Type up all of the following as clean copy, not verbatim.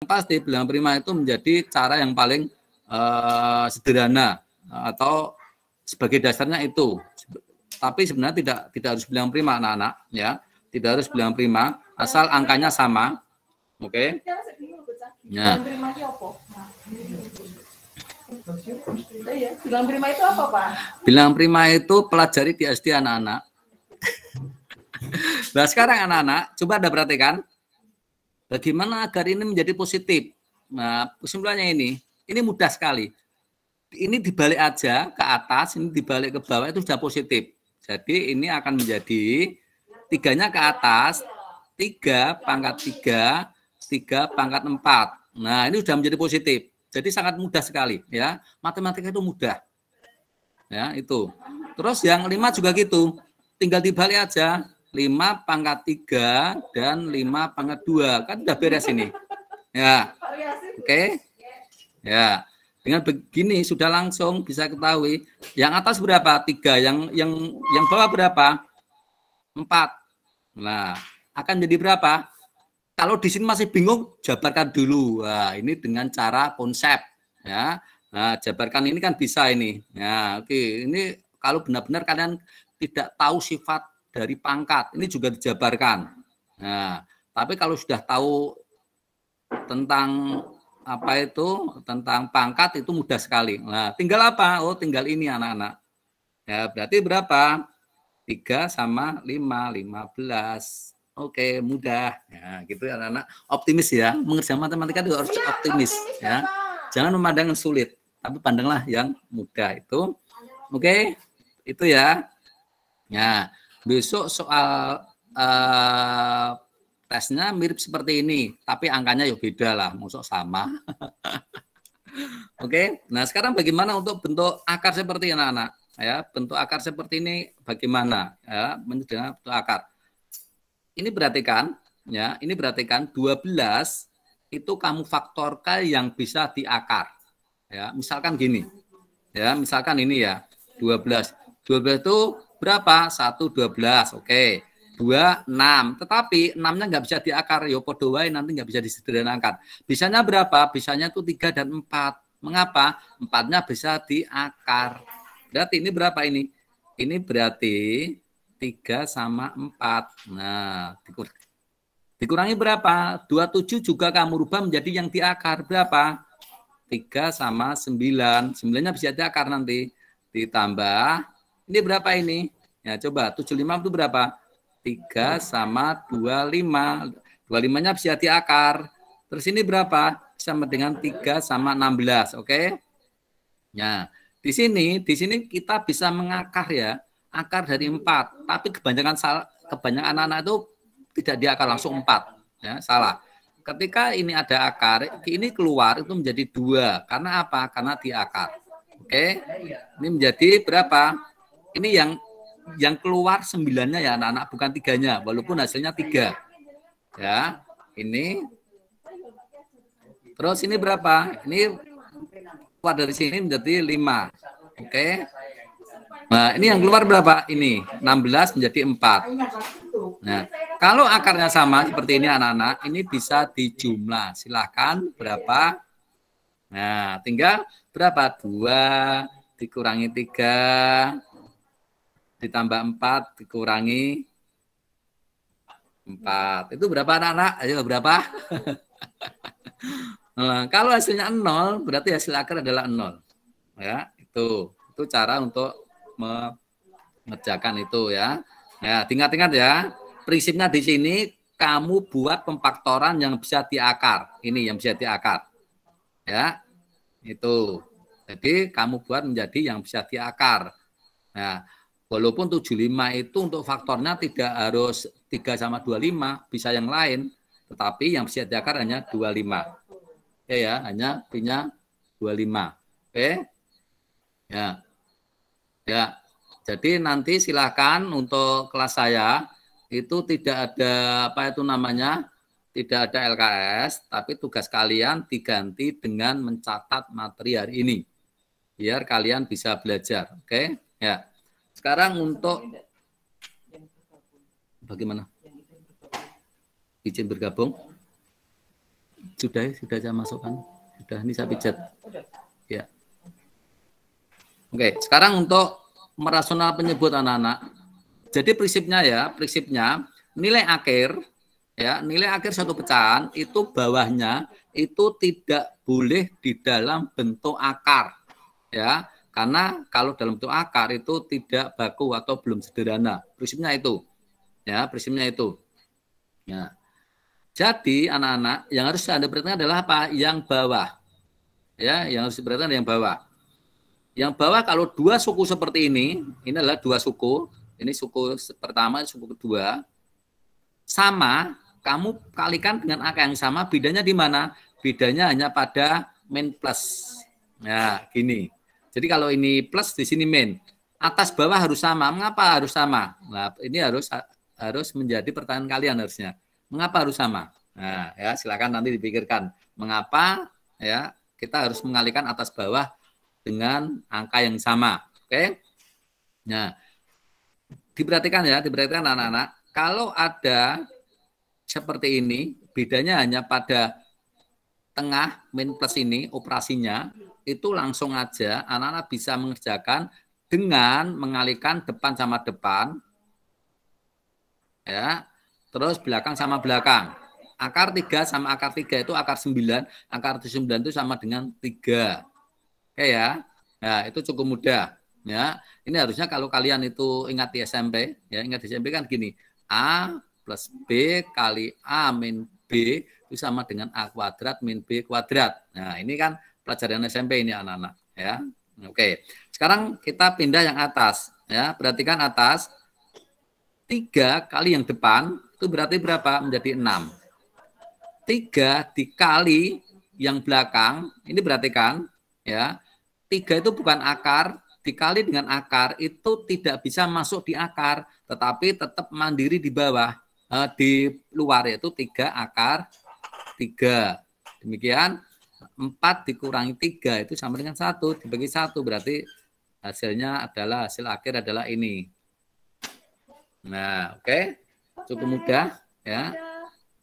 pasti bilangan prima itu menjadi cara yang paling sederhana atau sebagai dasarnya itu. Tapi sebenarnya tidak harus bilangan prima anak-anak ya. Tidak harus bilangan prima asal angkanya sama. Oke. Ya. Bilangan prima itu apa, Pak? Bilangan prima itu pelajari di SD anak-anak. Nah, sekarang anak-anak coba Anda perhatikan bagaimana agar ini menjadi positif. Nah, kesimpulannya ini mudah sekali. Ini dibalik aja ke atas, ini dibalik ke bawah itu sudah positif. Jadi ini akan menjadi 3-nya ke atas, 3 pangkat 3, 3 pangkat 4. Nah, ini sudah menjadi positif. Jadi sangat mudah sekali ya. Matematika itu mudah. Ya, itu. Terus yang 5 juga gitu. Tinggal dibalik aja. 5 pangkat 3 dan 5 pangkat 2. Kan udah beres ini. Ya. Oke. Ya. Dengan begini sudah langsung bisa ketahui. Yang atas berapa? 3. Yang bawah berapa? 4. Nah, akan jadi berapa? Kalau di sini masih bingung, jabarkan dulu. Nah, ini dengan cara konsep. Ya. Nah, jabarkan ini kan bisa ini. Ya, oke. Ini kalau benar-benar kalian tidak tahu sifat dari pangkat, ini juga dijabarkan. Nah, tapi kalau sudah tahu tentang apa itu, tentang pangkat itu mudah sekali. Nah, tinggal apa? Oh, tinggal ini anak-anak. Ya, berarti berapa? 3 sama 5, 15. Oke, mudah. Ya, gitu ya anak-anak. Optimis ya. Mengerjakan matematika itu harus optimis ya. Jangan memandang yang sulit, tapi pandanglah yang mudah itu. Oke, itu ya. Ya, besok soal tesnya mirip seperti ini, tapi angkanya ya beda lah, masuk sama. Oke, nah sekarang bagaimana untuk bentuk akar seperti ini anak-anak? Ya, bentuk akar seperti ini bagaimana? Ya, dengan bentuk akar. Ini perhatikan, ya, ini perhatikan 12 itu kamu faktorkan yang bisa diakar. Ya, misalkan gini. Ya, misalkan ini ya, 12. 12 itu berapa? 1 12. Oke. 2 6. Tetapi 6-nya nggak bisa diakar, ya podo wae nanti nggak bisa disederhanakan. Bisanya berapa? Bisanya itu 3 dan 4. Mengapa? 4-nya bisa diakar. Berarti ini berapa ini? Ini berarti 3 sama 4. Nah, dikurangi berapa? 27 juga kamu rubah menjadi yang diakar. Berapa? 3 sama 9. 9-nya bisa diakar nanti. Ditambah, ini berapa ini? Ya, coba, 75 itu berapa? 3 sama 25. 25-nya bisa diakar. Terus ini berapa? Sama dengan 3 sama 16, oke? Ya, di sini kita bisa mengakar ya. Akar dari 4, tapi kebanyakan anak-anak itu tidak diakar langsung 4. Ya, salah. Ketika ini ada akar, ini keluar itu menjadi 2. Karena apa? Karena diakar. Oke. Ini menjadi berapa? Ini yang keluar 9-nya ya anak-anak, bukan 3-nya, walaupun hasilnya 3. Ya. Ini. Terus ini berapa? Ini keluar dari sini menjadi 5. Oke. Nah, ini yang keluar berapa? Ini 16 menjadi 4. Nah, kalau akarnya sama seperti ini anak-anak, ini bisa dijumlah. Silahkan berapa? Nah, tinggal berapa? 2 dikurangi 3 ditambah 4 dikurangi 4. Itu berapa anak-anak? Ayo berapa? Nah, kalau hasilnya 0, berarti hasil akar adalah 0. Ya, itu cara untuk mengerjakan itu ya. Ya, ingat-ingat ya. Prinsipnya di sini kamu buat pemfaktoran yang bisa diakar. Ini yang bisa diakar. Ya. Itu. Jadi kamu buat menjadi yang bisa diakar. Nah, walaupun 75 itu untuk faktornya tidak harus 3 sama 25, bisa yang lain. Tetapi yang bisa diakar hanya 25. Oke ya, hanya punya 25. Oke. Ya. Ya, jadi nanti silakan untuk kelas saya itu tidak ada apa itu namanya, tidak ada LKS, tapi tugas kalian diganti dengan mencatat materi hari ini, biar kalian bisa belajar. Oke? Ya. Sekarang untuk bagaimana? Izin bergabung? Sudah saya masukkan. Sudah, ini saya pijat. Ya. Oke, sekarang untuk merasional penyebut anak-anak. Jadi prinsipnya nilai akhir suatu pecahan itu bawahnya itu tidak boleh di dalam bentuk akar, ya. Karena kalau dalam bentuk akar itu tidak baku atau belum sederhana. Prinsipnya itu. Ya, prinsipnya itu. Ya. Jadi anak-anak yang harus Anda perhatikan adalah apa? Yang bawah. Ya, yang harus diperhatikan yang bawah. Yang bawah kalau dua suku seperti ini adalah dua suku. Ini suku pertama, suku kedua. Sama, kamu kalikan dengan angka yang sama, bedanya di mana? Bedanya hanya pada min plus. Nah, gini. Jadi kalau ini plus, di sini min. Atas bawah harus sama. Mengapa harus sama? Nah, ini harus menjadi pertanyaan kalian harusnya. Mengapa harus sama? Nah, ya silakan nanti dipikirkan. Mengapa ya kita harus mengalihkan atas bawah dengan angka yang sama. Oke? Nah, diperhatikan anak-anak. Kalau ada seperti ini, bedanya hanya pada tengah min plus ini operasinya, itu langsung aja anak-anak bisa mengerjakan dengan mengalihkan depan sama depan, ya, terus belakang sama belakang. Akar 3 sama akar 3 itu akar 9, akar 9 itu sama dengan 3. Oke ya. Nah, itu cukup mudah. Ya, ini harusnya kalau kalian itu ingat di SMP, ya ingat di SMP kan gini, A plus B kali A min B itu sama dengan A kuadrat min B kuadrat. Nah, ini kan pelajaran SMP ini anak-anak. Ya, oke. Sekarang kita pindah yang atas. Ya, perhatikan atas. 3 kali yang depan itu berarti berapa? Menjadi 6. 3 dikali yang belakang, ini berarti kan, ya, 3 itu bukan akar, dikali dengan akar itu tidak bisa masuk di akar, tetapi tetap mandiri di bawah, di luar, yaitu 3 akar 3. Demikian 4 dikurangi 3 itu sama dengan 1, dibagi 1, berarti hasilnya adalah, hasil akhir adalah ini. Nah, oke. Cukup mudah, ya.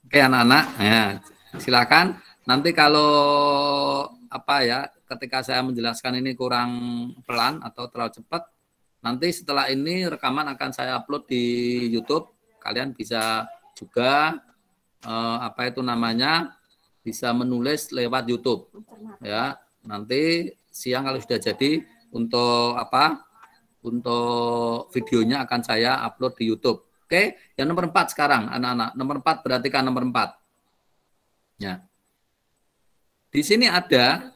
Oke anak-anak, ya, silakan. Nanti kalau apa ya, ketika saya menjelaskan ini kurang pelan atau terlalu cepat, nanti setelah ini rekaman akan saya upload di YouTube. Kalian bisa juga apa itu namanya, bisa menulis lewat YouTube. Ya, nanti siang kalau sudah jadi untuk apa? Untuk videonya akan saya upload di YouTube. Oke, yang nomor 4 sekarang anak-anak. Nomor 4 perhatikan nomor 4. Ya. Di sini ada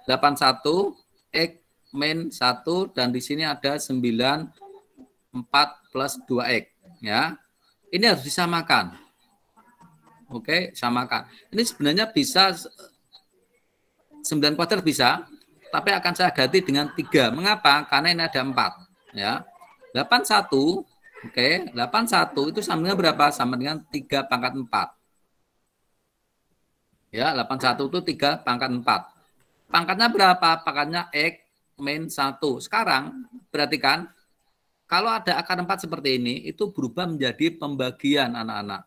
81 X min 1 dan di sini ada 94 plus 2X, ya. Ini harus disamakan. Oke, samakan. Ini sebenarnya bisa 9 kuadrat bisa, tapi akan saya ganti dengan 3. Mengapa? Karena ini ada 4, ya. 81, oke, 81 itu sama dengan berapa? Sama dengan 3 pangkat 4. Ya, 81 itu 3 pangkat 4. Pangkatnya berapa? Pangkatnya X min 1. Sekarang, perhatikan, kalau ada akar 4 seperti ini, itu berubah menjadi pembagian anak-anak.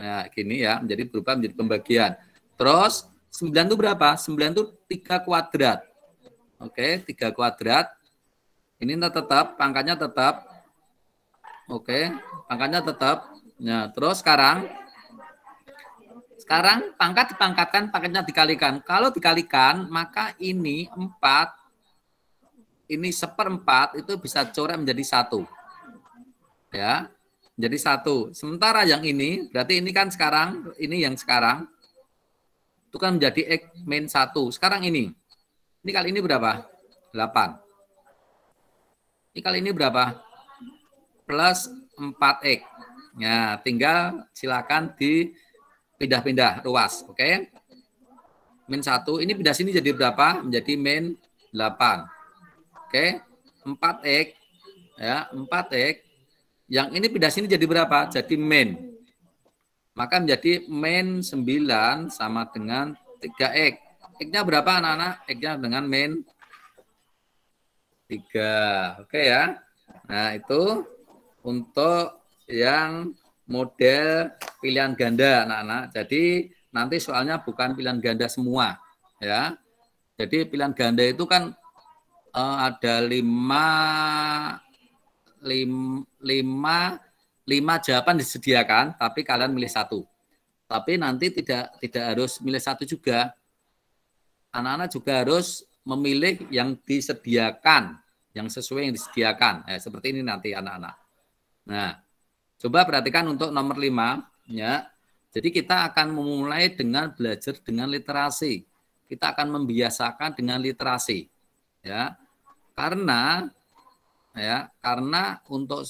Nah, gini ya, berubah menjadi pembagian. Terus, 9 itu berapa? 9 itu 3 kuadrat. Oke, 3 kuadrat. Ini tetap, pangkatnya tetap. Oke, pangkatnya tetap. Nah, terus sekarang pangkat dipangkatkan, pangkatnya dikalikan. Kalau dikalikan, maka ini 4, ini 1/4 itu bisa coret menjadi 1. Ya, menjadi 1. Sementara yang ini, berarti ini kan sekarang, ini yang sekarang, itu kan menjadi X min 1. Sekarang ini kali ini berapa? 8. Ini kali ini berapa? Plus 4X. Ya, tinggal silakan dipindah-pindah ruas, oke? Min 1, ini pindah sini jadi berapa? Menjadi min 8. Oke? 4X, ya, 4X. Yang ini pindah sini jadi berapa? Jadi min. Maka menjadi min 9 sama dengan 3X. X-nya berapa anak-anak? X-nya dengan min 3. Oke ya. Nah, itu untuk yang model pilihan ganda anak-anak. Jadi nanti soalnya bukan pilihan ganda semua, ya. Jadi pilihan ganda itu kan ada lima jawaban disediakan, tapi kalian milih satu. Tapi nanti tidak harus milih satu juga. Anak-anak juga harus memilih yang disediakan, yang sesuai yang disediakan. Seperti ini nanti anak-anak. Nah, coba perhatikan untuk nomor 5, ya. Jadi kita akan memulai dengan belajar dengan literasi. Kita akan membiasakan dengan literasi, ya. Karena untuk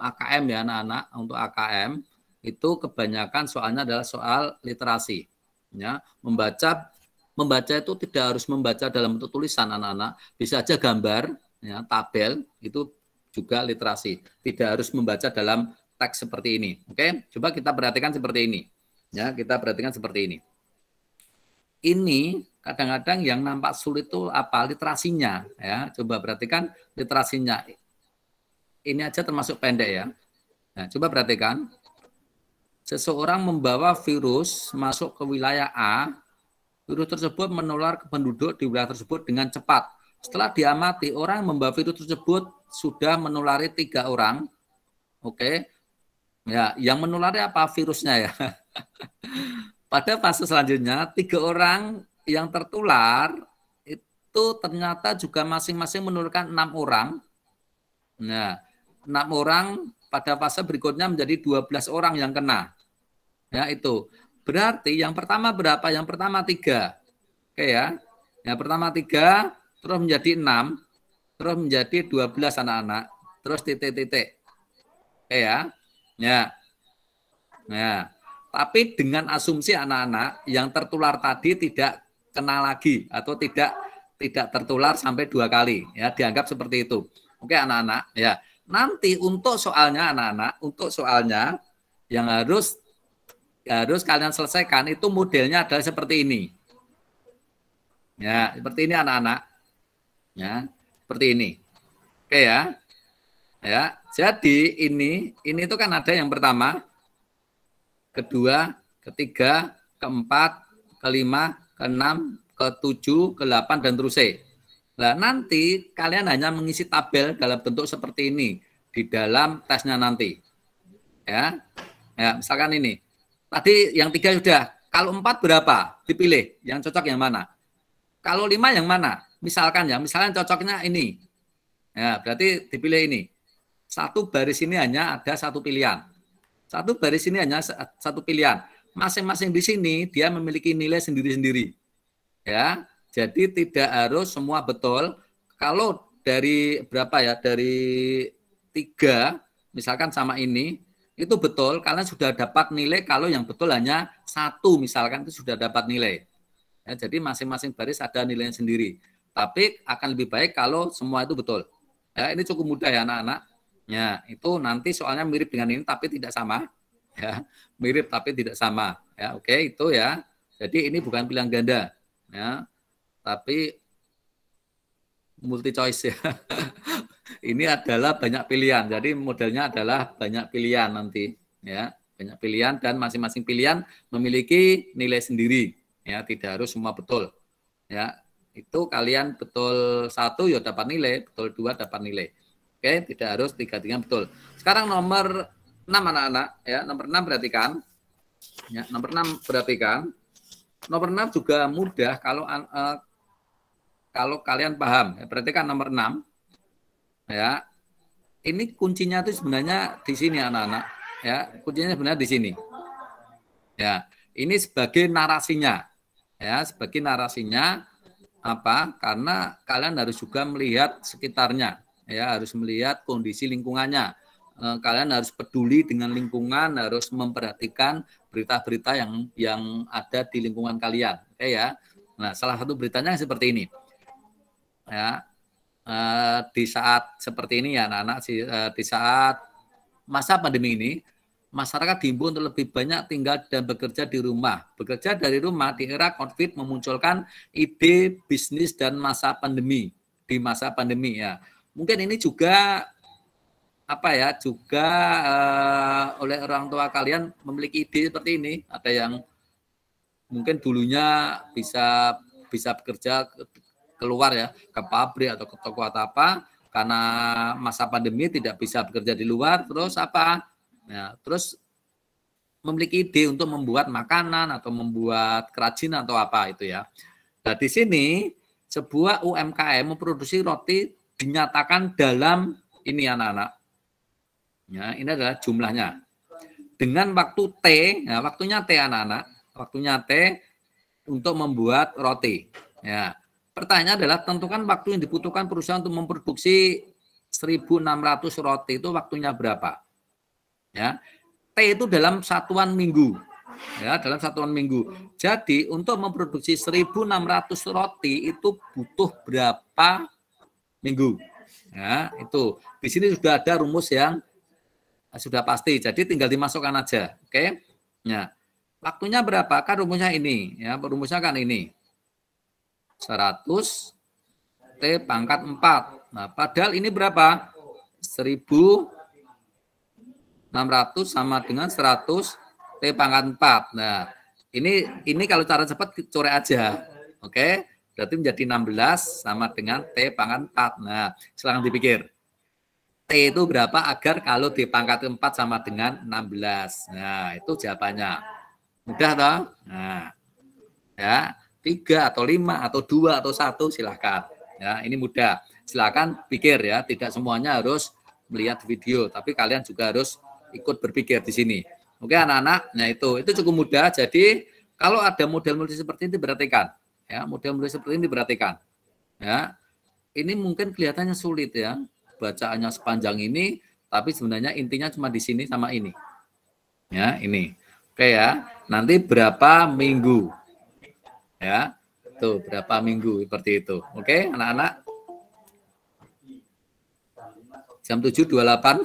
AKM ya anak-anak, untuk AKM itu kebanyakan soalnya adalah soal literasi, ya. Membaca itu tidak harus membaca dalam bentuk tulisan anak-anak, bisa aja gambar, ya, tabel, itu juga literasi. Tidak harus membaca dalam teks seperti ini. Oke, coba kita perhatikan seperti ini. Ya, kita perhatikan seperti ini. Ini kadang-kadang yang nampak sulit itu apa? Literasinya, ya. Coba perhatikan literasinya. Ini aja termasuk pendek ya. Nah, coba perhatikan. Seseorang membawa virus masuk ke wilayah A. Virus tersebut menular ke penduduk di wilayah tersebut dengan cepat. Setelah diamati, orang yang membawa virus tersebut sudah menulari 3 orang. Oke. Ya, yang menulari apa? Virusnya ya. Pada fase selanjutnya, 3 orang yang tertular itu ternyata juga masing-masing menularkan 6 orang. Nah, 6 orang pada fase berikutnya menjadi 12 orang yang kena. Ya, itu. Berarti yang pertama berapa? Yang pertama 3. Oke ya. Yang pertama 3, terus menjadi 6, terus menjadi 12 anak-anak, terus titik-titik. Oke ya. Ya. Nah, tapi dengan asumsi anak-anak yang tertular tadi tidak kena lagi atau tidak tertular sampai 2 kali, ya, dianggap seperti itu. Oke anak-anak, ya. Nanti untuk soalnya anak-anak, untuk soalnya yang harus kalian selesaikan itu modelnya adalah seperti ini. Ya, seperti ini anak-anak. Ya, seperti ini. Oke ya. Ya, jadi ini itu kan ada yang pertama, kedua, ketiga, keempat, kelima, keenam, ketujuh, ke-8 dan terusnya. Nah, nanti kalian hanya mengisi tabel dalam bentuk seperti ini di dalam tesnya nanti. Ya. Ya, misalkan ini. Tadi yang 3 sudah. Kalau 4 berapa? Dipilih. Yang cocok yang mana? Kalau 5 yang mana? Misalkan ya, misalnya cocoknya ini. Ya, berarti dipilih ini. Satu baris ini hanya ada satu pilihan. Satu baris ini hanya satu pilihan. Masing-masing di sini dia memiliki nilai sendiri-sendiri. Ya, jadi tidak harus semua betul. Kalau dari berapa ya? Dari 3, misalkan sama ini, itu betul, kalian sudah dapat nilai. Kalau yang betul hanya 1, misalkan, itu sudah dapat nilai. Ya, jadi masing-masing baris ada nilainya sendiri. Tapi akan lebih baik kalau semua itu betul. Ya, ini cukup mudah ya anak-anak. Ya, itu nanti soalnya mirip dengan ini tapi tidak sama. Ya, mirip tapi tidak sama. Ya, oke, itu ya. Jadi ini bukan pilihan ganda. Ya, tapi multi choice ya. Ini adalah banyak pilihan. Jadi modelnya adalah banyak pilihan nanti, ya. Banyak pilihan dan masing-masing pilihan memiliki nilai sendiri, ya, tidak harus semua betul. Ya. Itu kalian betul 1 ya dapat nilai, betul 2 dapat nilai. Oke, tidak harus 3-3 betul. Sekarang nomor 6 anak-anak, ya. Nomor 6 perhatikan. Ya, nomor 6 perhatikan. Nomor 6 juga mudah kalau kalian paham. Ya, perhatikan nomor 6. Ya, ini kuncinya itu sebenarnya di sini anak-anak. Ya, kuncinya sebenarnya di sini. Ya, ini sebagai narasinya. Ya, sebagai narasinya apa? Karena kalian harus juga melihat sekitarnya. Ya, harus melihat kondisi lingkungannya. Kalian harus peduli dengan lingkungan, harus memperhatikan berita-berita yang ada di lingkungan kalian. Oke ya. Nah, salah satu beritanya seperti ini. Ya. Di saat seperti ini ya anak-anak, di saat masa pandemi ini, masyarakat diimbau untuk lebih banyak tinggal dan bekerja di rumah. Bekerja dari rumah di era COVID memunculkan ide bisnis dan masa pandemi. Di masa pandemi ya. Mungkin ini juga oleh orang tua kalian memiliki ide seperti ini. Ada yang mungkin dulunya bisa bekerja keluar ya, ke pabrik atau ke toko atau apa, karena masa pandemi tidak bisa bekerja di luar, terus apa? Ya, terus memiliki ide untuk membuat makanan atau membuat kerajinan atau apa itu ya. Nah, di sini sebuah UMKM memproduksi roti dinyatakan dalam ini anak-anak. Ya, ini adalah jumlahnya. Dengan waktu T, ya, waktunya T anak-anak, waktunya T untuk membuat roti. Ya. Pertanyaannya adalah tentukan waktu yang dibutuhkan perusahaan untuk memproduksi 1.600 roti itu waktunya berapa? Ya. T itu dalam satuan minggu. Ya, dalam satuan minggu. Jadi untuk memproduksi 1.600 roti itu butuh berapa minggu? Ya, itu. Di sini sudah ada rumus yang sudah pasti. Jadi tinggal dimasukkan aja. Oke? Ya. Waktunya berapa? Kan rumusnya ini, ya. Rumusnya kan ini. 100 T pangkat 4. Nah, padahal ini berapa? 1.600 sama dengan 100 T pangkat 4. Nah, ini kalau cara cepat coret aja. Oke? Berarti menjadi 16 sama dengan T pangkat 4. Nah, silakan dipikir. T itu berapa agar kalau dipangkat 4 sama dengan 16. Nah, itu jawabannya. Mudah toh? Nah, ya, 3 atau 5 atau 2 atau 1 silahkan. Ya, ini mudah. Silahkan pikir ya, tidak semuanya harus melihat video, tapi kalian juga harus ikut berpikir di sini. Oke anak-anak, nah itu cukup mudah. Jadi kalau ada model-model seperti ini diperhatikan. Ya, model-model seperti ini diperhatikan. Ya, ini mungkin kelihatannya sulit ya, bacaannya sepanjang ini, tapi sebenarnya intinya cuma di sini sama ini. Ya, ini. Oke ya, nanti berapa minggu? Ya, tuh berapa minggu seperti itu. Oke, anak-anak. Jam 7.28.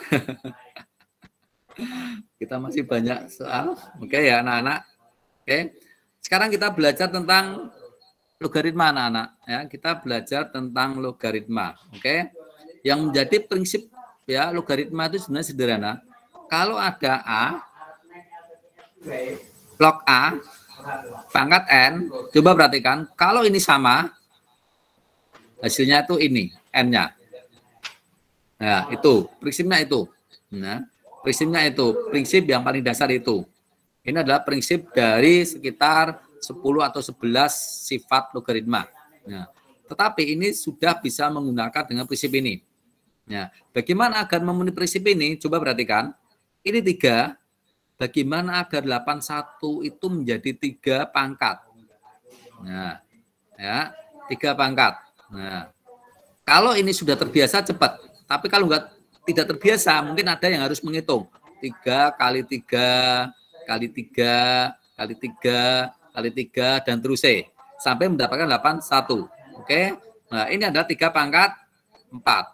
Kita masih banyak soal. Oke ya, anak-anak. Oke. Sekarang kita belajar tentang logaritma anak-anak ya. Kita belajar tentang logaritma. Oke. Yang menjadi prinsip ya logaritma itu sebenarnya sederhana. Kalau ada A, log A pangkat N, coba perhatikan, kalau ini sama, hasilnya itu ini, N-nya. Nah, itu, prinsipnya itu. Nah, prinsipnya itu, prinsip yang paling dasar itu. Ini adalah prinsip dari sekitar 10 atau 11 sifat logaritma. Nah, tetapi ini sudah bisa menggunakan dengan prinsip ini. Nah, bagaimana agar memenuhi prinsip ini? Coba perhatikan, ini 3. Bagaimana agar 81 itu menjadi 3 pangkat? Nah, ya, 3 pangkat. Nah, kalau ini sudah terbiasa cepat, tapi kalau tidak terbiasa, mungkin ada yang harus menghitung 3 kali 3 kali 3 kali 3 kali 3 dan terusnya sampai mendapatkan 81. Oke. Nah, ini adalah 3 pangkat 4.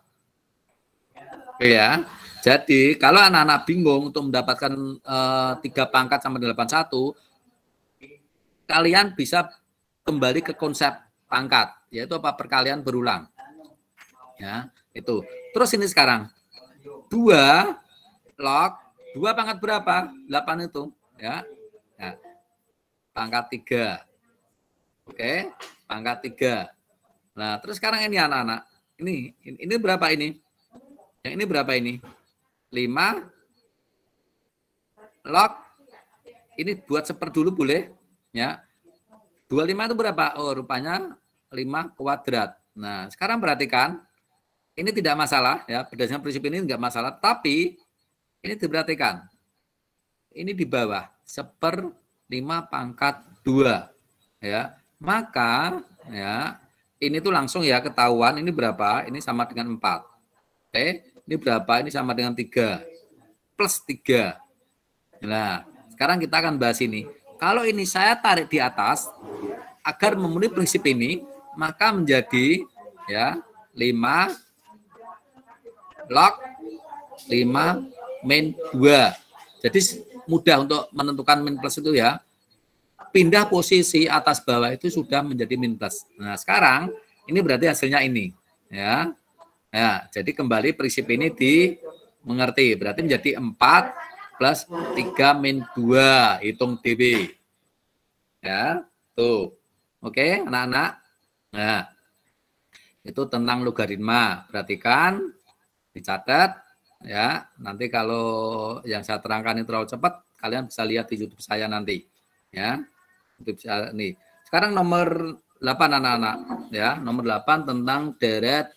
Oke ya. Jadi, kalau anak-anak bingung untuk mendapatkan 3 pangkat sama 81, kalian bisa kembali ke konsep pangkat, yaitu apa? Perkalian berulang. Ya, itu. Terus ini sekarang 2 log 2 pangkat berapa? 8 itu, ya. Nah, pangkat 3. Oke, pangkat 3. Nah, terus sekarang ini anak-anak. Ini berapa ini? Yang ini berapa ini? 5 log ini buat seper dulu boleh ya. 25 itu berapa? Oh, rupanya 5 kuadrat. Nah, sekarang perhatikan ini tidak masalah ya, berdasarkan prinsip ini enggak masalah, tapi ini diperhatikan. Ini di bawah seper 5 pangkat 2 ya. Maka ya, ini tuh langsung ya ketahuan ini berapa? Ini sama dengan 4. Oke. Ini berapa? Ini sama dengan 3. Plus 3. Nah, sekarang kita akan bahas ini. Kalau ini saya tarik di atas, agar memenuhi prinsip ini, maka menjadi ya 5 log 5 min 2. Jadi mudah untuk menentukan min plus itu ya. Pindah posisi atas bawah itu sudah menjadi min plus. Nah, sekarang ini berarti hasilnya ini. Ya. Ya, jadi kembali prinsip ini dimengerti. Berarti menjadi 4 plus 3 min 2. Hitung DB. Ya, tuh. Oke, anak-anak. Nah, itu tentang logaritma. Perhatikan, dicatat ya. Nanti kalau yang saya terangkan ini terlalu cepat, kalian bisa lihat di YouTube saya nanti. Ya. YouTube saya nih. Sekarang nomor 8 anak-anak ya. Nomor 8 tentang deret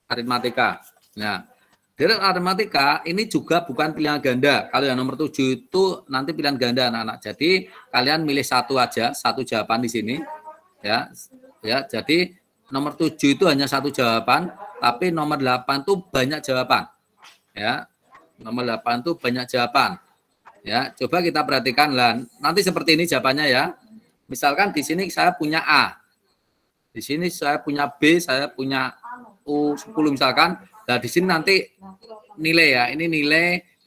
aritmatika. Nah, deret aritmatika ini juga bukan pilihan ganda. Kalau yang nomor 7 itu nanti pilihan ganda anak-anak. Jadi kalian milih satu aja, satu jawaban di sini. Ya. Ya, jadi nomor 7 itu hanya satu jawaban, tapi nomor 8 itu banyak jawaban. Ya. Nomor 8 itu banyak jawaban. Ya, coba kita perhatikan lah. Nanti seperti ini jawabannya ya. Misalkan di sini saya punya A. Di sini saya punya B, saya punya U10 misalkan. Nah, di sini nanti nilai ya. Ini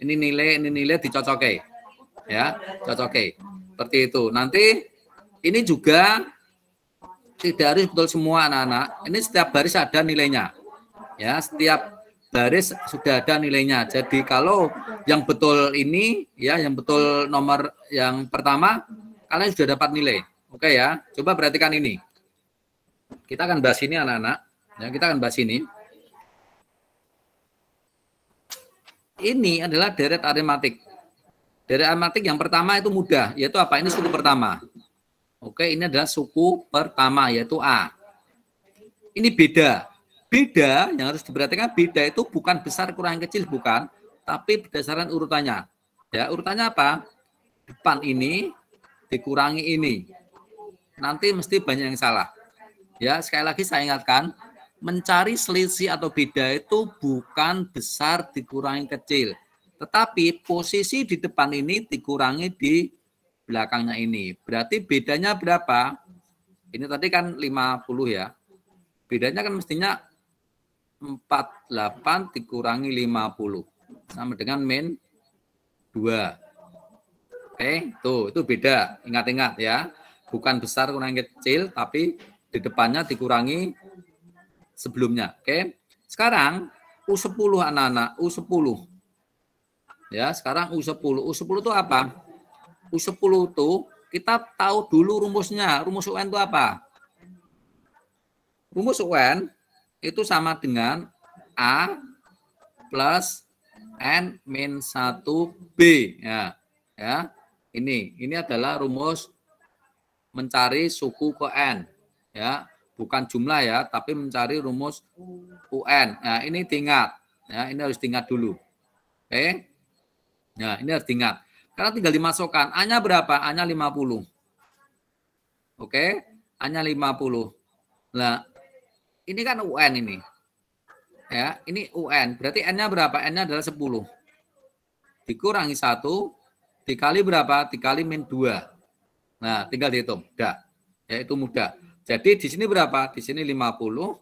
nilai dicocoke. Ya, cocoke. Seperti itu. Nanti ini juga tidak harus betul semua anak-anak. Ini setiap baris ada nilainya. Ya, setiap baris sudah ada nilainya. Jadi kalau yang betul ini ya, yang betul nomor yang pertama, kalian sudah dapat nilai. Oke ya. Coba perhatikan ini. Kita akan bahas ini anak-anak. Ya, kita akan bahas ini. Ini adalah deret aritmatik. Deret aritmatik yang pertama itu mudah, yaitu apa? Ini suku pertama. Oke, ini adalah suku pertama, yaitu A. Ini beda. Beda yang harus diperhatikan, beda itu bukan besar kurang kecil, bukan. Tapi berdasarkan urutannya. Ya, urutannya apa? Depan ini dikurangi ini. Nanti mesti banyak yang salah. Ya, sekali lagi saya ingatkan, mencari selisih atau beda itu bukan besar dikurangi kecil. Tetapi posisi di depan ini dikurangi di belakangnya ini. Berarti bedanya berapa? Ini tadi kan 50 ya. Bedanya kan mestinya 48 dikurangi 50. Sama dengan min 2. Oke, tuh, itu beda. Ingat-ingat ya. Bukan besar kurangi kecil, tapi di depannya dikurangi sebelumnya. Oke. Sekarang U10 anak-anak, U10. Ya, sekarang U10. U10 itu apa? U10 itu kita tahu dulu rumusnya. Rumus UN itu apa? Rumus UN itu sama dengan A plus N min 1B. Ya, ya. Ini adalah rumus mencari suku ke N. Ya, bukan jumlah ya, tapi mencari rumus UN. Nah, ini diingat. Ya, ini harus diingat dulu. Oke. Nah, ini harus diingat. Karena tinggal dimasukkan. A-nya berapa? A-nya 50. Oke, A-nya 50. Nah, ini kan UN ini. Ya, ini UN. Berarti N-nya berapa? N-nya adalah 10. Dikurangi 1, dikali berapa? Dikali min 2. Nah, tinggal dihitung. Udah. Ya, itu mudah. Jadi di sini berapa? Di sini 50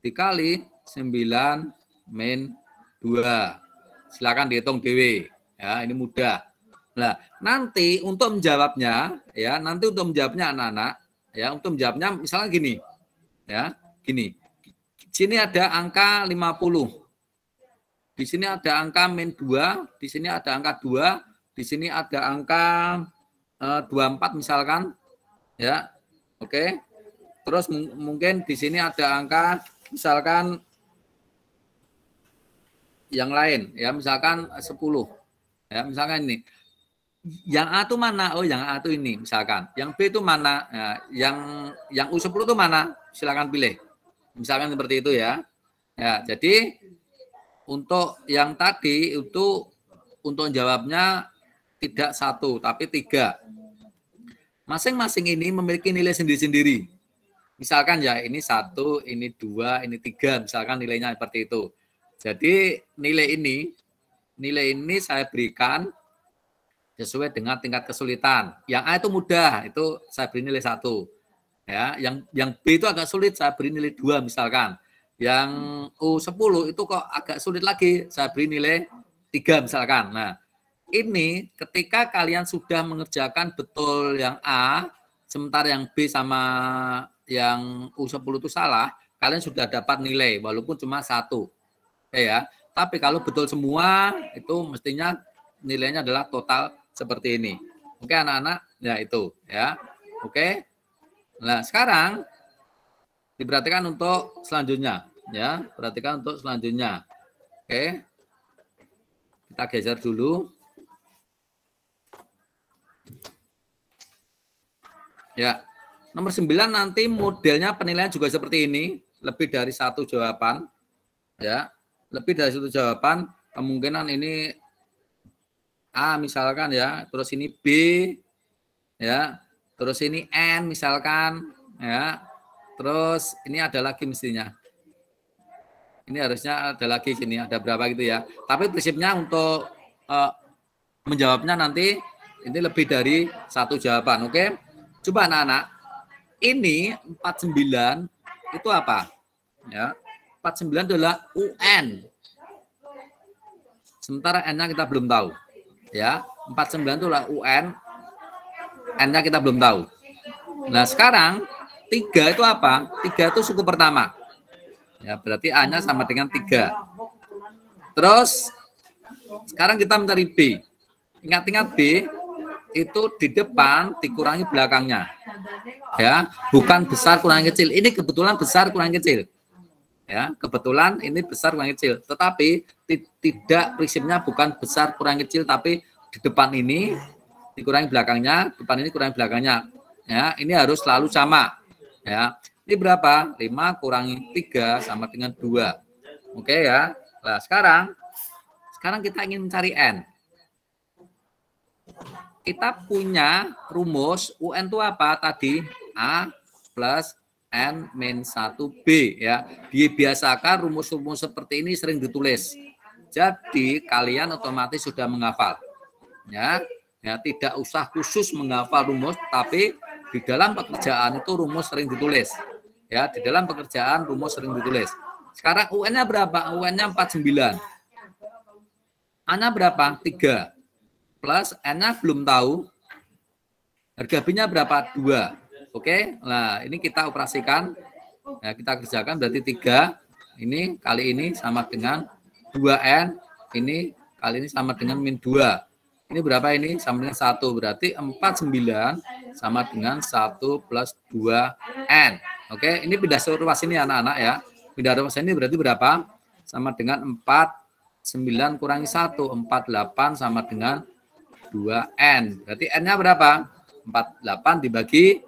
dikali 9 min 2. Silakan dihitung DW. Ya, ini mudah. Nah, nanti untuk menjawabnya ya, anak-anak ya, untuk menjawabnya misalnya gini. Ya, gini. Sini ada angka 50. Di sini ada angka min 2, di sini ada angka 2, di sini ada angka 24 misalkan. Ya. Oke. Terus mungkin di sini ada angka misalkan yang lain ya, misalkan 10. Ya, misalkan ini. Yang A itu mana? Oh, yang A itu ini misalkan. Yang B itu mana? Nah, yang U10 itu mana? Silakan pilih. Misalkan seperti itu ya. Ya, jadi untuk yang tadi itu untuk jawabnya tidak 1 tapi 3. Masing-masing ini memiliki nilai sendiri-sendiri. Misalkan ya ini 1, ini 2, ini 3, misalkan nilainya seperti itu. Jadi nilai ini saya berikan sesuai dengan tingkat kesulitan. Yang A itu mudah, itu saya beri nilai 1. Ya, yang B itu agak sulit, saya beri nilai 2 misalkan. Yang U10 itu kok agak sulit lagi, saya beri nilai 3 misalkan. Nah, ini ketika kalian sudah mengerjakan betul yang A, sementara yang B sama yang U10 itu salah, kalian sudah dapat nilai walaupun cuma 1. Ya, tapi kalau betul semua itu mestinya nilainya adalah total seperti ini. Oke anak-anak, ya itu ya. Oke. Nah, sekarang diperhatikan untuk selanjutnya, ya. Perhatikan untuk selanjutnya. Oke. Kita geser dulu. Ya. Nomor 9 nanti modelnya penilaian juga seperti ini, lebih dari satu jawaban. Ya. Lebih dari satu jawaban, kemungkinan ini A misalkan ya, terus ini B ya, terus ini N misalkan ya, terus ini ada lagi mestinya. Ini harusnya ada lagi sini, ada berapa gitu ya. Tapi prinsipnya untuk menjawabnya nanti ini lebih dari satu jawaban, oke? Coba anak-anak, ini 49 itu apa? Ya, 49 adalah UN. Sementara N-nya kita belum tahu. Ya, 49 itu adalah UN, N-nya kita belum tahu. Nah, sekarang 3 itu apa? 3 itu suku pertama. Ya, berarti A-nya sama dengan 3. Terus sekarang kita mencari B. Ingat-ingat B itu di depan dikurangi belakangnya. Ya, bukan besar kurangi kecil. Ini kebetulan besar kurangi kecil. Ya, kebetulan ini besar kurang kecil, tetapi tidak prinsipnya bukan besar kurang kecil, tapi di depan ini dikurangi belakangnya, depan ini kurangi belakangnya. Ya, ini harus selalu sama. Ya, ini berapa? 5 kurangi 3 sama dengan 2. Oke ya. Nah, sekarang kita ingin mencari N. Kita punya rumus UN itu apa tadi? A plus N-1B ya. Dibiasakan rumus-rumus seperti ini sering ditulis. Jadi kalian otomatis sudah menghafal. Ya, tidak usah khusus menghafal rumus, tapi di dalam pekerjaan itu rumus sering ditulis. Ya, di dalam pekerjaan rumus sering ditulis. Sekarang UN-nya berapa? UN-nya 49. A-nya berapa? 3. Plus N-nya belum tahu. Harga B-nya berapa? 2. Oke, nah ini kita operasikan, ya, kita kerjakan berarti 3, ini kali ini sama dengan 2N, ini kali ini sama dengan min 2. Ini berapa ini? Sama dengan 1, berarti 49 sama dengan 1 plus 2N. Oke, ini pindah ruas ini anak-anak ya. Pindah ruas ini berarti berapa? Sama dengan 49 kurangi 1, 48 sama dengan 2N. Berarti N-nya berapa? 48 dibagi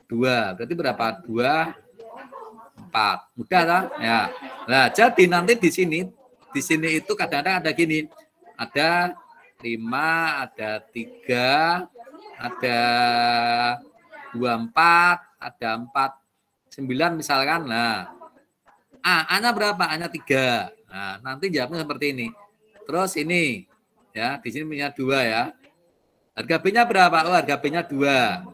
2, berarti berapa? 2, 4. Mudah kan? Ya. Nah, jadi nanti di sini itu kadang-kadang ada gini. Ada 5, ada 3, ada 24, ada 4, 9 misalkan. Nah, A-nya berapa? A-nya 3. Nah, nanti jawabnya seperti ini. Terus ini ya, di sini punya 2 ya. Harga B-nya berapa? Oh, harga B-nya 2.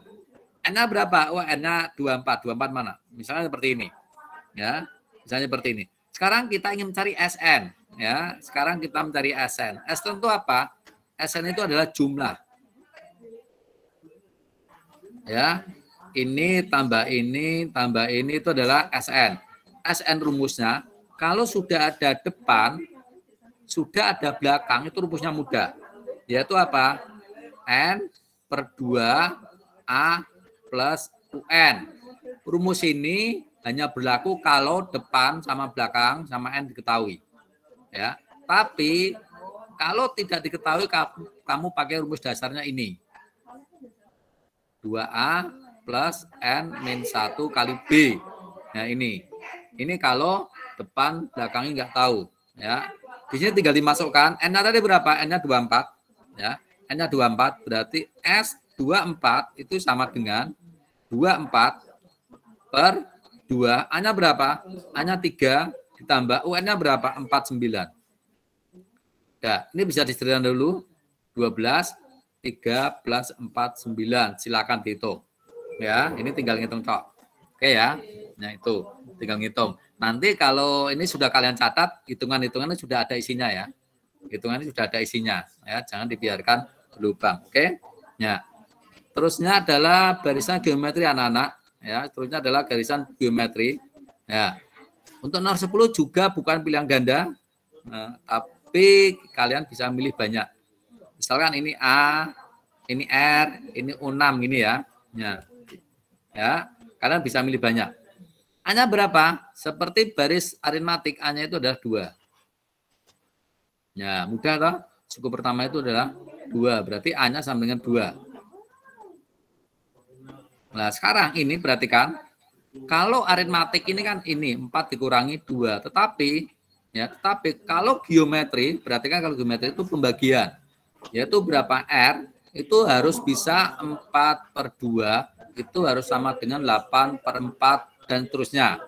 N-nya berapa? Oh, N-nya 24. 24 mana? Misalnya seperti ini. Ya, misalnya seperti ini. Sekarang kita ingin mencari SN. Ya, sekarang kita mencari SN. SN itu apa? SN itu adalah jumlah. Ya, ini tambah ini itu adalah SN. SN rumusnya, kalau sudah ada depan, sudah ada belakang, itu rumusnya mudah. Yaitu apa? N per 2 A plus UN. Rumus ini hanya berlaku kalau depan sama belakang sama N diketahui. Ya, tapi kalau tidak diketahui kamu pakai rumus dasarnya ini. 2A plus N min 1 kali B. Nah, ini. Ini kalau depan belakangnya nggak tahu, ya. Di sini tinggal dimasukkan. N-nya tadi berapa? N-nya 24, ya. N-nya 24 berarti S24 itu sama dengan 24 per 2. A-nya berapa? A-nya 3 ditambah UN-nya berapa? 49. Ya, ini bisa disederhanakan dulu. 12, 3 plus 49. Silakan dihitung. Ya, ini tinggal ngitung cok. Oke ya. Nah, itu tinggal ngitung. Nanti kalau ini sudah kalian catat, hitungan-hitungannya sudah ada isinya ya. Hitungannya sudah ada isinya, ya. Jangan dibiarkan berlubang. Oke. Ya. Terusnya adalah barisan geometri anak-anak, ya. Terusnya adalah garisan geometri. Ya. Untuk nomor 10 juga bukan pilihan ganda, tapi kalian bisa milih banyak. Misalkan ini A, ini R, ini U6 gini ya. Ya, kalian bisa milih banyak. A-nya berapa? Seperti baris aritmatik, A-nya itu adalah 2. Ya, mudah toh? Suku pertama itu adalah 2, berarti A-nya sama dengan 2. Nah, sekarang ini perhatikan, kalau aritmatik ini kan ini 4 dikurangi 2, tetapi kalau geometri, perhatikan kalau geometri itu pembagian, yaitu berapa R, itu harus bisa 4/2, itu harus sama dengan 8/4, dan seterusnya.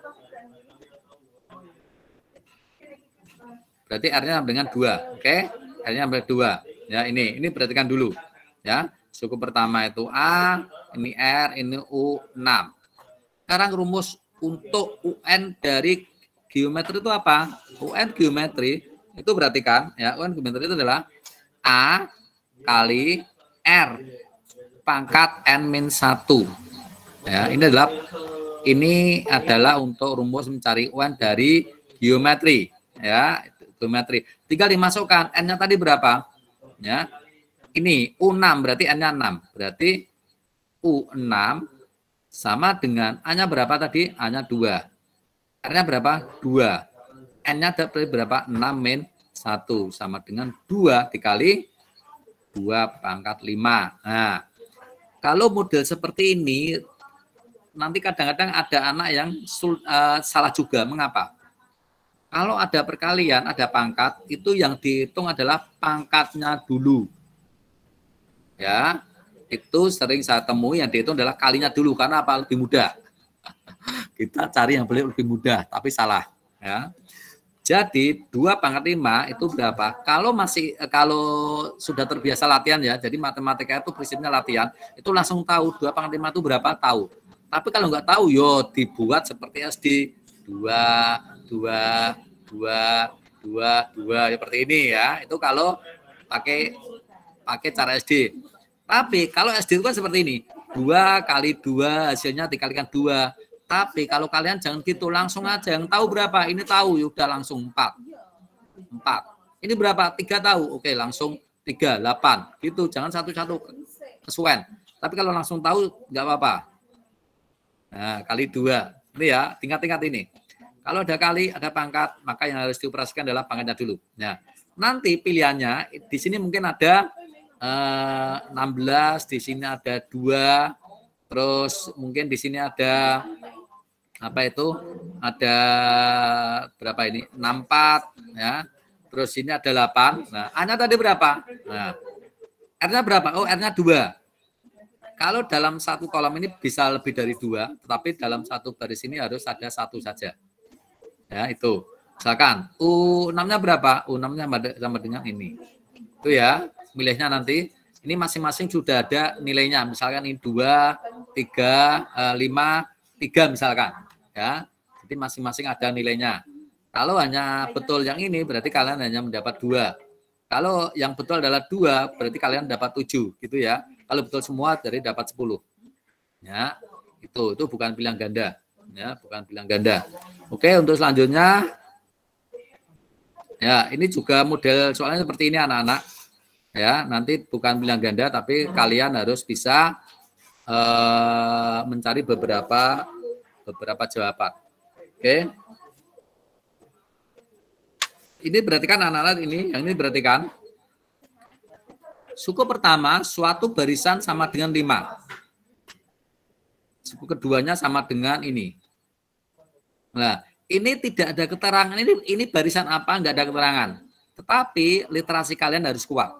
Berarti R-nya sama dengan 2, oke? R-nya sama dengan 2. Ya, ini perhatikan dulu. Ya, suku pertama itu A, ini R, ini U6. Sekarang rumus untuk UN dari geometri itu apa? UN geometri itu perhatikan, ya, UN geometri itu adalah A kali R pangkat N-1. Ya, ini adalah untuk rumus mencari UN dari geometri, ya, geometri. Tinggal dimasukkan N-nya tadi berapa? Ya. Ini U6 berarti N-nya 6. Berarti U6 sama dengan A-nya berapa tadi? A-nya 2. R-nya berapa? 2. N-nya berapa? 6-1 sama dengan 2 dikali 2/5. Nah, kalau model seperti ini nanti kadang-kadang ada anak yang salah juga. Mengapa? Kalau ada perkalian, ada pangkat, itu yang dihitung adalah pangkatnya dulu. Ya, itu sering saya temui yang dihitung adalah kalinya dulu. Karena apa? Lebih mudah. Kita cari yang lebih mudah, tapi salah. Ya. Jadi 2/5 itu berapa? Kalau sudah terbiasa latihan ya, jadi matematika itu prinsipnya latihan, itu langsung tahu 2/5 itu berapa, tahu. Tapi kalau nggak tahu, yo dibuat seperti SD 2, 2, 2, 2, 2 seperti ini ya. Itu kalau pakai cara SD. Tapi kalau SD itu kan seperti ini, 2 kali 2 hasilnya dikalikan 2. Tapi kalau kalian jangan gitu, langsung aja. Yang tahu berapa? Ini tahu, ya udah langsung 4. Ini berapa? 3 tahu. Oke, langsung 3, 8. Gitu, jangan satu-satu kesuwen. Tapi kalau langsung tahu, nggak apa-apa. Nah, kali 2. Ini ya, tingkat-tingkat ini. Kalau ada kali, ada pangkat, maka yang harus dioperasikan adalah pangkatnya dulu. Nah, nanti pilihannya, di sini mungkin ada 16, di sini ada 2, terus mungkin di sini ada apa itu, ada berapa ini, 64 ya, terus ini ada 8. Nah, A-nya tadi berapa? Nah, R-nya berapa? Oh, R-nya 2. Kalau dalam satu kolom ini bisa lebih dari 2, tetapi dalam satu baris ini harus ada 1 saja. Ya, itu. Misalkan U6-nya berapa? U6-nya sama dengan ini. Itu ya, milihnya nanti. Ini masing-masing sudah ada nilainya. Misalkan ini 2, 3, 5, 3 misalkan. Ya, jadi masing-masing ada nilainya. Kalau hanya betul yang ini, berarti kalian hanya mendapat 2. Kalau yang betul adalah 2, berarti kalian dapat 7, gitu ya. Kalau betul semua, jadi dapat 10. Ya, itu bukan pilihan ganda. Ya, bukan pilihan ganda. Oke, untuk selanjutnya, ya ini juga model soalnya seperti ini anak-anak. Ya, nanti bukan pilihan ganda, tapi kalian harus bisa mencari beberapa jawaban. Oke. Ini perhatikan anak-anak ini, yang ini perhatikan. Suku pertama, suatu barisan sama dengan 5. Suku keduanya sama dengan ini. Nah, ini tidak ada keterangan, ini barisan apa, enggak ada keterangan. Tetapi literasi kalian harus kuat.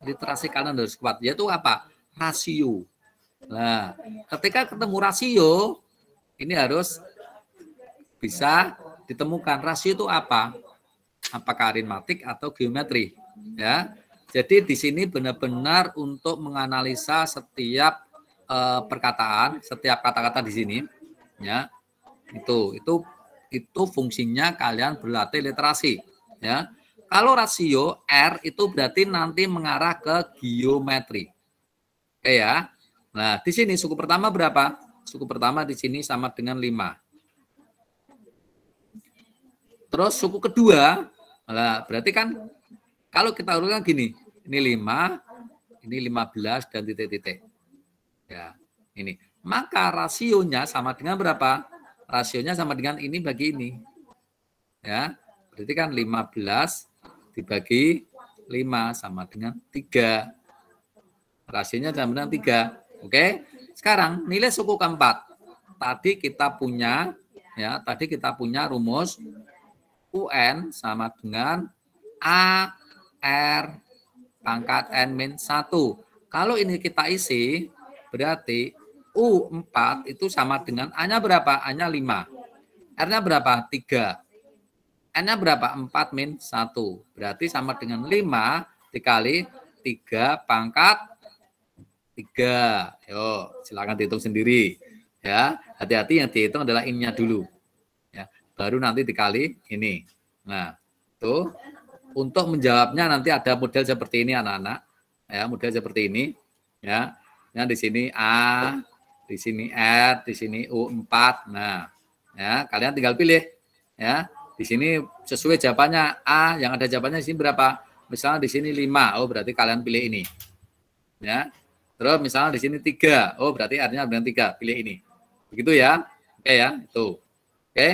Literasi kalian harus kuat, yaitu apa? Rasio. Nah, ketika ketemu rasio, ini harus bisa ditemukan. Rasio itu apa? Apakah aritmatik atau geometri? Ya. Jadi di sini benar-benar untuk menganalisa setiap perkataan, setiap kata-kata di sini, ya. Itu fungsinya kalian berlatih literasi, ya. Kalau rasio R itu berarti nanti mengarah ke geometri. Oke ya. Nah, di sini suku pertama berapa? Suku pertama di sini sama dengan 5. Terus suku kedua, nah berarti kan kalau kita urutkan gini, ini 5, Ini 15 dan titik-titik. Ya, ini. Maka rasionya sama dengan berapa? Rasionya sama dengan ini bagi ini. Ya, berarti kan 15 dibagi 5 sama dengan 3. Rasionya sama dengan 3. Oke. Sekarang nilai suku keempat. Tadi kita punya rumus UN sama dengan A R pangkat N min 1. Kalau ini kita isi, berarti U4 itu sama dengan A-nya berapa? A-nya 5. R-nya berapa? 3. N-nya berapa? 4 min 1. Berarti sama dengan 5 dikali 3 pangkat 3. Yo, silakan dihitung sendiri. Ya, hati-hati yang dihitung adalah ininya dulu. Ya, baru nanti dikali ini. Nah, tuh. Untuk menjawabnya nanti ada model seperti ini anak-anak. Ya, model seperti ini. Ya. Yang di sini A, di sini R, di sini U4. Nah, ya, kalian tinggal pilih. Ya. Di sini sesuai jawabannya A, yang ada jawabannya di sini berapa? Misalnya di sini 5. Oh, berarti kalian pilih ini. Ya. Terus misalnya di sini 3. Oh, berarti R-nya dengan 3. Pilih ini. Begitu ya. Oke ya, itu. Oke.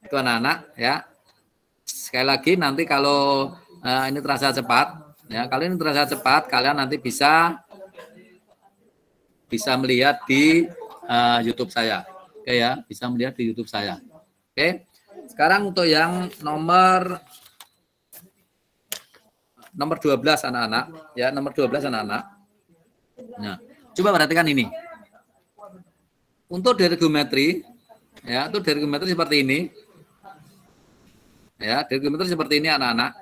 Itu anak-anak ya. Sekali lagi nanti kalau ini terasa cepat, ya kalau ini terasa cepat, kalian nanti bisa melihat di YouTube saya, oke ya, bisa melihat di YouTube saya. Oke, sekarang untuk yang nomor 12 anak-anak, ya nomor 12 anak-anak. Nah, coba perhatikan ini. Untuk dari geometri, ya, untuk dari geometri seperti ini. Ya, dari geometri seperti ini anak-anak.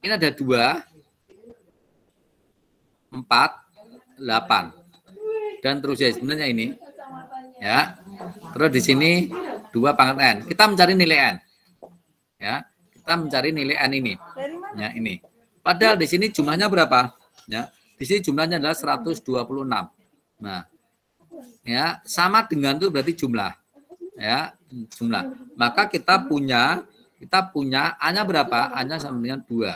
Ini ada 2, 4, 8. Dan terus ya sebenarnya ini. Ya. Terus di sini 2 pangkat N. Kita mencari nilai N. Ya, kita mencari nilai N ini. Ya, ini. Padahal di sini jumlahnya berapa? Ya, di sini jumlahnya adalah 126. Nah, ya, sama dengan itu berarti jumlah. Ya, jumlah. Maka kita punya A-nya berapa? A-nya sama dengan 2.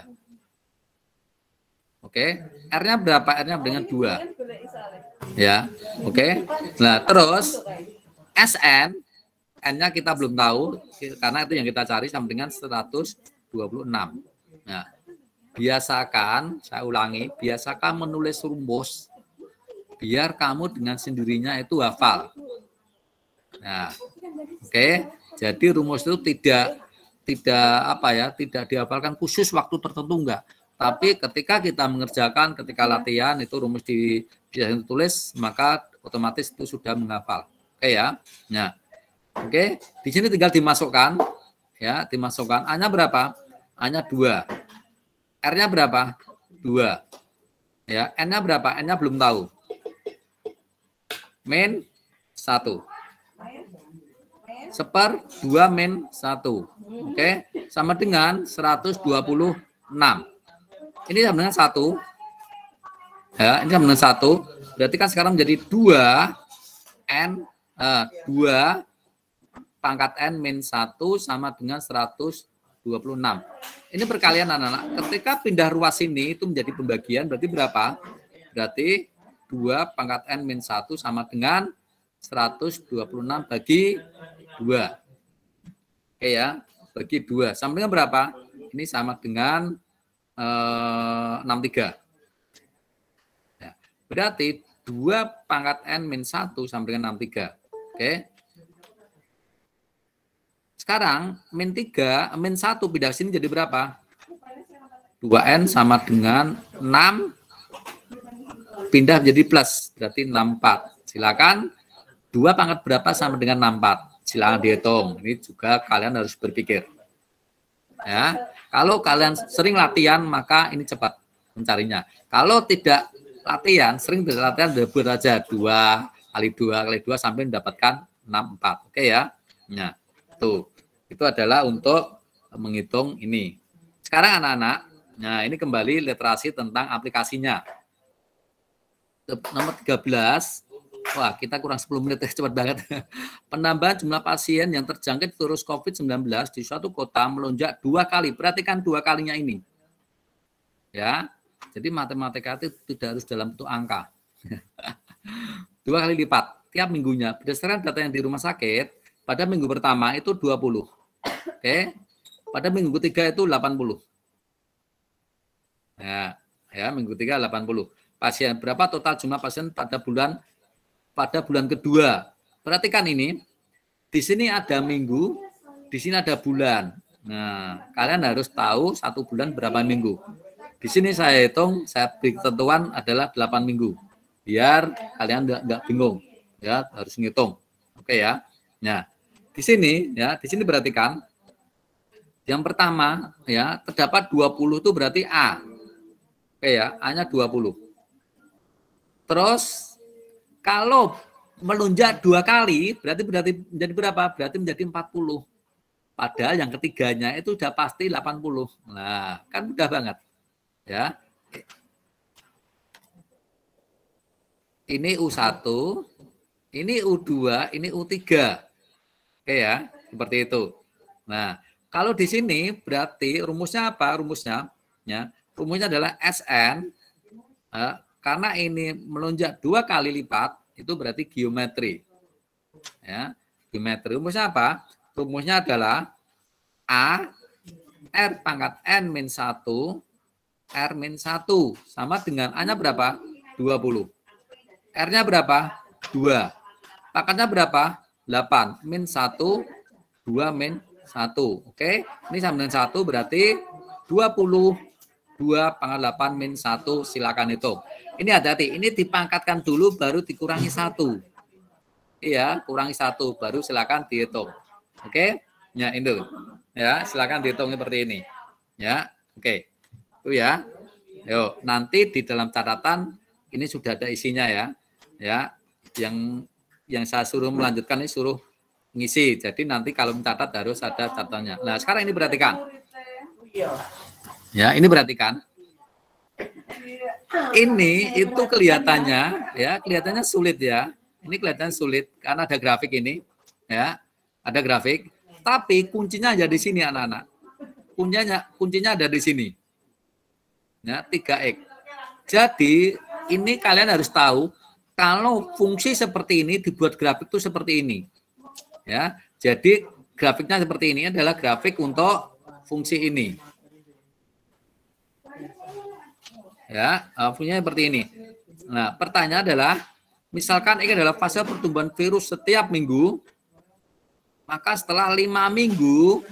Oke. R-nya berapa? R-nya dengan 2. Ya. Oke. Nah, terus SN, N-nya kita belum tahu karena itu yang kita cari sama dengan 126. Nah, biasakan, saya ulangi, biasakan menulis rumus biar kamu dengan sendirinya itu hafal. Nah, oke. Jadi rumus itu tidak dihafalkan khusus waktu tertentu enggak. Tapi ketika kita mengerjakan, ketika latihan itu rumus bisa ditulis, maka otomatis itu sudah menghafal. Oke ya. Nah. Oke, di sini tinggal dimasukkan ya, dimasukkan A-nya berapa? A-nya 2. R-nya berapa? 2. Ya, N-nya berapa? N-nya belum tahu. Min 1. Seper 2 min 1. Oke, sama dengan 126. Ini sama dengan 1. Ya, ini sama dengan 1. Berarti kan sekarang menjadi 2 pangkat N min 1 sama dengan 126. Ini perkalian anak-anak. Ketika pindah ruas ini itu menjadi pembagian, berarti berapa? Berarti 2 pangkat N min 1 sama dengan 126 bagi 2. Oke ya, bagi 2. Sama dengan berapa? Ini sama dengan 63. Ya, berarti 2 pangkat N min 1 sama dengan 63. Oke. Sekarang min 3, min 1 pindah sini jadi berapa? 2N sama dengan 6 pindah menjadi plus, berarti 64. Silakan 2 pangkat berapa sama dengan 64? Silakan dihitung. Ini juga kalian harus berpikir. Ya, kalau kalian sering latihan maka ini cepat mencarinya. Kalau tidak latihan, sering berlatihan buat aja 2 kali 2 sampai mendapatkan 64. Oke ya. Nah, tuh. Itu adalah untuk menghitung ini. Sekarang anak-anak, nah ini kembali literasi tentang aplikasinya. Nomor 13. Wah, kita kurang 10 menit, cepat banget. Penambahan jumlah pasien yang terjangkit virus COVID-19 di suatu kota melonjak 2 kali. Perhatikan 2 kalinya ini. Ya, Jadi matematika itu tidak harus dalam bentuk angka. 2 kali lipat tiap minggunya. Berdasarkan data yang di rumah sakit, pada minggu pertama itu 20. Oke. Pada minggu ketiga itu 80. Ya, minggu ketiga 80. Pasien berapa total jumlah pasien pada bulan kedua. Perhatikan ini. Di sini ada minggu, di sini ada bulan. Nah, kalian harus tahu 1 bulan berapa minggu. Di sini saya hitung, saya beri ketentuan adalah 8 minggu. Biar kalian nggak bingung, ya harus ngitung. Oke ya. Nah, di sini perhatikan. Yang pertama ya terdapat 20 itu berarti A. Oke ya, A-nya 20. Terus kalau melonjak 2 kali berarti menjadi berapa? Berarti menjadi 40. Padahal yang ketiganya itu sudah pasti 80. Nah, kan mudah banget. Ya. Ini U1, ini U2, ini U3. Oke ya, seperti itu. Nah, kalau di sini berarti rumusnya apa? Rumusnya adalah SN, karena ini melonjak 2 kali lipat, itu berarti geometri. Ya, geometri. Rumusnya apa? Rumusnya adalah A R pangkat N min 1 R min 1 sama dengan A-nya berapa? 20. R-nya berapa? 2. Pangkatnya berapa? 8. Min 1, 2 min 1. Oke, ini sama dengan 1 berarti 20. 2 pangkat 8 min 1, silakan hitung. Ini hati-hati, ini dipangkatkan dulu baru dikurangi 1. Iya, kurangi 1 baru silakan dihitung. Oke? Ya, itu. Ya, silakan dihitung seperti ini. Ya, oke. Itu ya. Yuk, nanti di dalam catatan ini sudah ada isinya ya. Ya, yang saya suruh melanjutkan ini suruh ngisi. Jadi nanti kalau mencatat harus ada catatannya. Nah, sekarang ini perhatikan. Ya, ini perhatikan. Ini itu kelihatannya sulit ya. Ini kelihatan sulit karena ada grafik ini, ya. Ada grafik, tapi kuncinya ada di sini anak-anak. Kuncinya ada di sini. Ya, 3X. Jadi, ini kalian harus tahu kalau fungsi seperti ini dibuat grafik itu seperti ini. Ya. Jadi, grafiknya seperti ini adalah grafik untuk fungsi ini. Ya, fungsinya seperti ini. Nah, pertanyaan adalah, misalkan ini adalah fase pertumbuhan virus setiap minggu, maka setelah 5 minggu,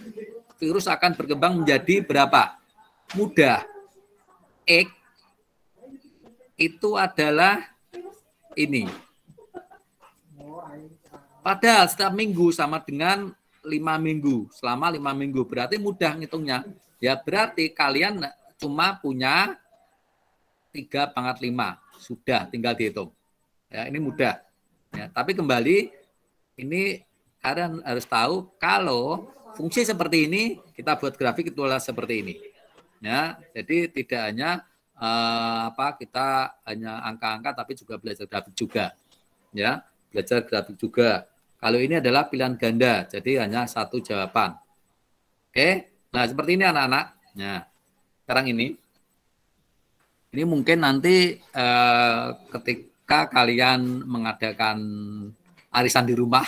virus akan berkembang menjadi berapa? Mudah. X itu adalah ini. Padahal setiap minggu sama dengan 5 minggu. Selama 5 minggu. Berarti mudah ngitungnya. Ya berarti kalian cuma punya 3/5. Sudah, tinggal dihitung. Ya, ini mudah. Ya, tapi kembali, ini kalian harus tahu kalau fungsi seperti ini, kita buat grafik itu adalah seperti ini. Ya, jadi tidak hanya kita hanya angka-angka, tapi juga belajar grafik juga. Ya, belajar grafik juga. Kalau ini adalah pilihan ganda, jadi hanya 1 jawaban. Oke, nah seperti ini anak-anak. Nah, sekarang ini mungkin nanti ketika kalian mengadakan arisan di rumah,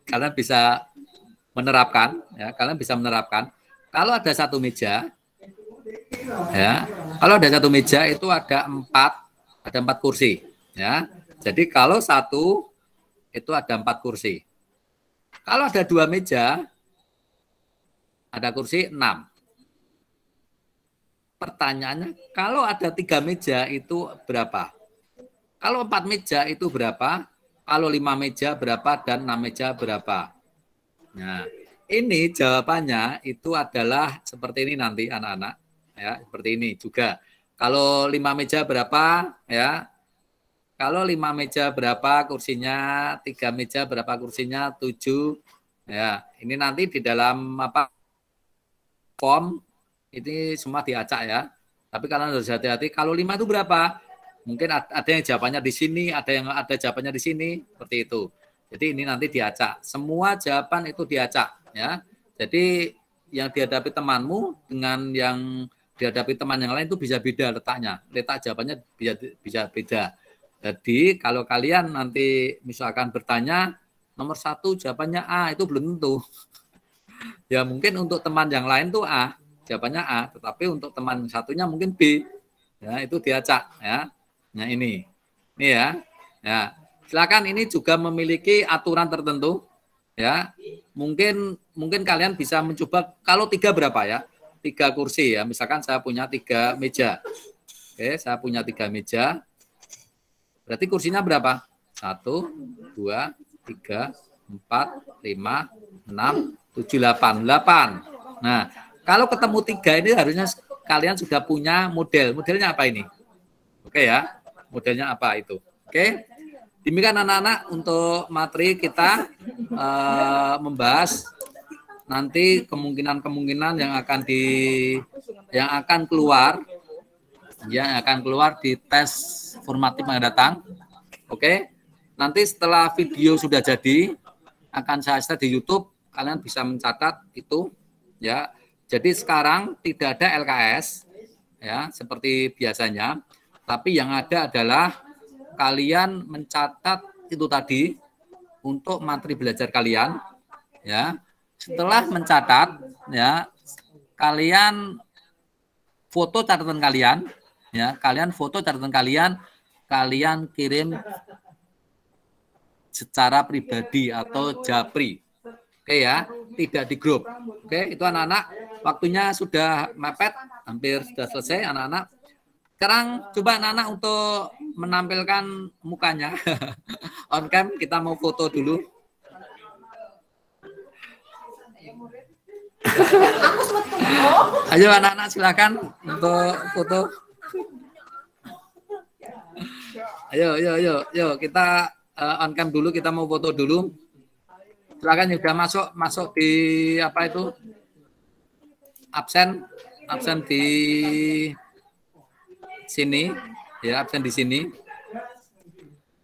kalian bisa menerapkan. Ya, kalian bisa menerapkan. Kalau ada 1 meja. Ya, kalau ada 1 meja itu ada 4 kursi. Ya, jadi kalau 1 itu ada 4 kursi. Kalau ada 2 meja, ada kursi 6. Pertanyaannya, kalau ada 3 meja itu berapa? Kalau 4 meja itu berapa? Kalau 5 meja berapa? Dan 6 meja berapa? Nah, ini jawabannya itu adalah seperti ini nanti anak-anak. Ya, seperti ini juga. Kalau 5 meja berapa? Ya. Kalau 5 meja berapa kursinya? 3 meja berapa kursinya? 7. Ya, ini nanti di dalam form ini semua diacak ya. Tapi kalian harus hati-hati. Kalau 5 itu berapa? Mungkin ada yang jawabannya di sini, ada jawabannya di sini, seperti itu. Jadi ini nanti diacak. Semua jawaban itu diacak ya. Jadi yang dihadapi temanmu dengan yang dihadapi teman yang lain itu bisa beda letaknya. Letak jawabannya bisa beda. Jadi kalau kalian nanti misalkan bertanya nomor 1 jawabannya A, itu belum tentu. Ya mungkin untuk teman yang lain tuh A, jawabannya A, tetapi untuk teman satunya mungkin B. Ya, itu diacak ya. Nah, ini ya. Ya. Silakan, ini juga memiliki aturan tertentu ya. Mungkin kalian bisa mencoba kalau 3 berapa ya? 3 kursi ya. Misalkan saya punya 3 meja. Oke, saya punya 3 meja. Berarti kursinya berapa? 1, 2, 3, 4, 5, 6, 7, 8. 8. Nah, kalau ketemu 3 ini harusnya kalian sudah punya model. Modelnya apa ini? Oke ya. Modelnya apa itu? Oke. Demikian anak-anak untuk materi kita membahas nanti kemungkinan-kemungkinan yang akan keluar di tes formatif yang datang. Oke. Nanti setelah video sudah jadi akan saya share di YouTube, kalian bisa mencatat itu ya. Jadi sekarang tidak ada LKS ya seperti biasanya, tapi yang ada adalah kalian mencatat itu tadi untuk materi belajar kalian ya. Setelah mencatat ya, kalian foto catatan kalian ya, kalian kirim secara pribadi atau japri. Oke ya, tidak di grup. Oke, itu anak-anak, waktunya sudah mepet, hampir sudah selesai anak-anak. Sekarang coba anak-anak untuk menampilkan mukanya. On cam, kita mau foto dulu. Ayo anak-anak silakan untuk foto. Ayo kita on cam dulu, kita mau foto dulu. Silakan sudah masuk di apa itu? Absen di sini ya, absen di sini.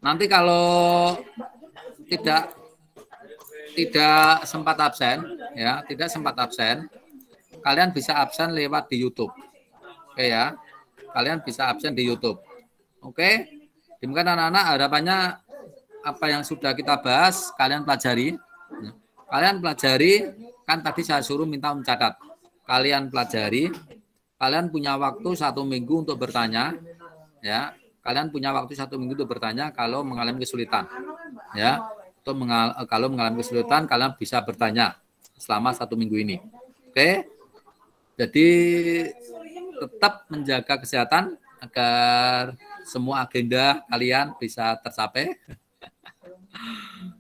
Nanti kalau tidak sempat absen ya, kalian bisa absen lewat di YouTube. Oke ya. Kalian bisa absen di YouTube. Oke. Demikian anak-anak, harapannya apa yang sudah kita bahas kalian pelajari. Kalian pelajari, kan tadi saya suruh minta mencatat. Kalian pelajari, kalian punya waktu 1 minggu untuk bertanya, ya. Kalian punya waktu 1 minggu untuk bertanya kalau mengalami kesulitan, ya. Kalau mengalami kesulitan, kalian bisa bertanya selama 1 minggu ini. Oke. Jadi tetap menjaga kesehatan agar semua agenda kalian bisa tercapai.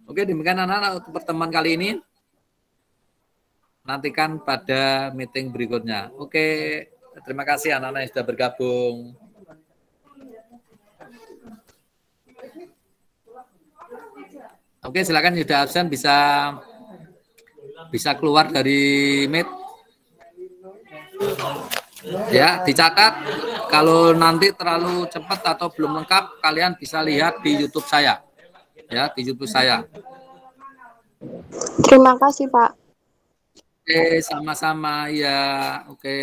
Oke, demikian anak-anak untuk pertemuan kali ini. Nantikan pada meeting berikutnya. Oke, terima kasih anak-anak yang sudah bergabung. Oke, silakan sudah absen bisa keluar dari Meet. Ya, dicatat. Kalau nanti terlalu cepat atau belum lengkap, kalian bisa lihat di YouTube saya. Ya, di YouTube saya. Terima kasih, Pak. Oke, sama-sama ya. Oke.